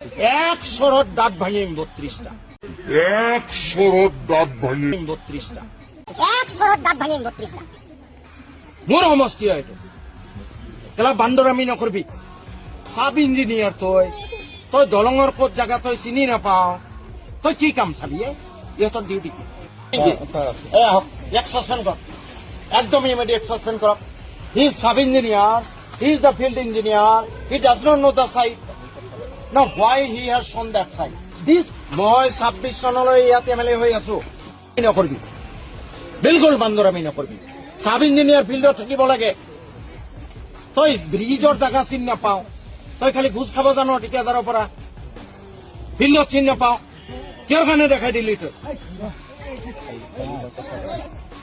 100 দাঁত ভাঙিম 32টা, 100 দাঁত ভাঙি 32টা 100 দাঁত ভাঙিম 32টা। মোর সমষ্টি হয় এইটো। কেলা বান্দৰামি নকৰবি। সাব ইঞ্জিনিয়াৰ তই দলঙৰ ক'ত জাগা তই চিনি নাপাও, তই কি কাম চাবি? ইহঁতৰ ডিউটি কি? আহক, ইয়াক ছাছপেণ্ড কৰ, একদম ইমিডিয়েট ছাছপেণ্ড কৰক। He is sub engineer, he is the field engineer, he does not know the site. Now why he has shown that side? This মই 26 চনলৈ ইয়াত এমএলএ হৈ আছো, নকৰবি বিলকুল বান্দৰামি নকৰবি। সাব ইঞ্জিনিয়াৰ ফিল্ডত থাকিব লাগে। তই ব্ৰিজৰ জাগা চিনি নাপাও, তই খালি ঘোষ খাব জানো ঠিকাদাৰৰ পৰা, ফিল্ডত চিনি নাপাও, কিয় কাৰণে দেখাই দিলি তই?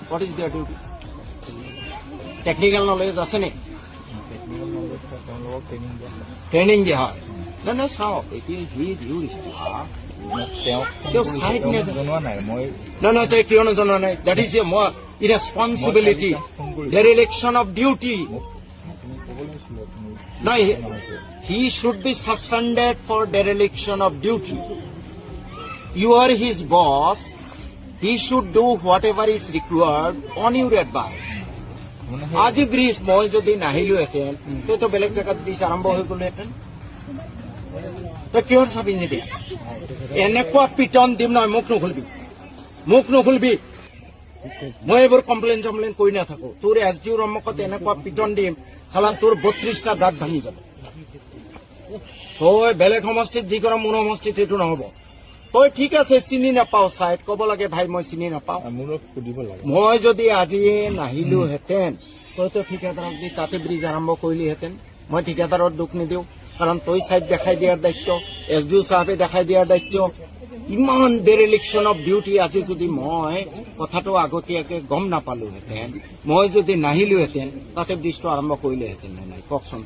What is their duty? Technical knowledge আছে নে? ট্ৰেইনিং দিয়া হয়। নাই চাওক, এতিয়া সি ইউৰিষ্ট, তেওঁ চাইড জনোৱা নাই মই নাই তই কিয় নজনোৱা নাই? দেট ইজ মই ইৰেছপন্সিবিলিটি, ডেৰিলেকশ্যন অফ ডিউটি। নাই, he should be suspended for dereliction of duty. You are his boss, he should do whatever is required on your advice. আজি ব্ৰিজ মই যদি নাহিলোহেঁতেন, তইতো বেলেগ জেগাত ব্ৰিজ আৰম্ভ হৈ গ'লোহেঁতেন। তই কিহৰ চাবি নিদিয়া? এনেকুৱা পিটন দিম নহয়, মোক নুখুলবি। মই এইবোৰ কমপ্লেইন চমপ্লেইন কৰি নাথাকো। তোৰ SDOৰ সন্মুখত এনেকুৱা পিটন দিম, চালা তোৰ 32টা দাঁত ভাঙি যাব। তই বেলেগ সমষ্টিত যি কৰা, মোৰ সমষ্টিত এইটো নহব। তই ঠিক আছে চিনি নাপাও চাইড, ক'ব লাগে ভাই মই চিনি নাপাও। মোৰ সুধিব লাগে। মই যদি আজি নাহিলোহেঁতেন, তইতো ঠিকাদাৰক দি তাতে ব্ৰিজ আৰম্ভ কৰিলিহেঁতেন। মই ঠিকাদাৰৰ দুখ নিদিওঁ, কাৰণ তই চাইড দেখাই দিয়াৰ দায়িত্ব, SDO চাহাবে দেখাই দিয়াৰ দায়িত্ব। ইমান ডেৰিলেকশ্যন অফ ডিউটি আজি যদি মই কথাটো আগতীয়াকে গম নাপালোহেঁতেন, মই যদি নাহিলোহেঁতেন, তাতে ব্ৰিজটো আৰম্ভ কৰিলেহেঁতেন নে নাই কওকচোন?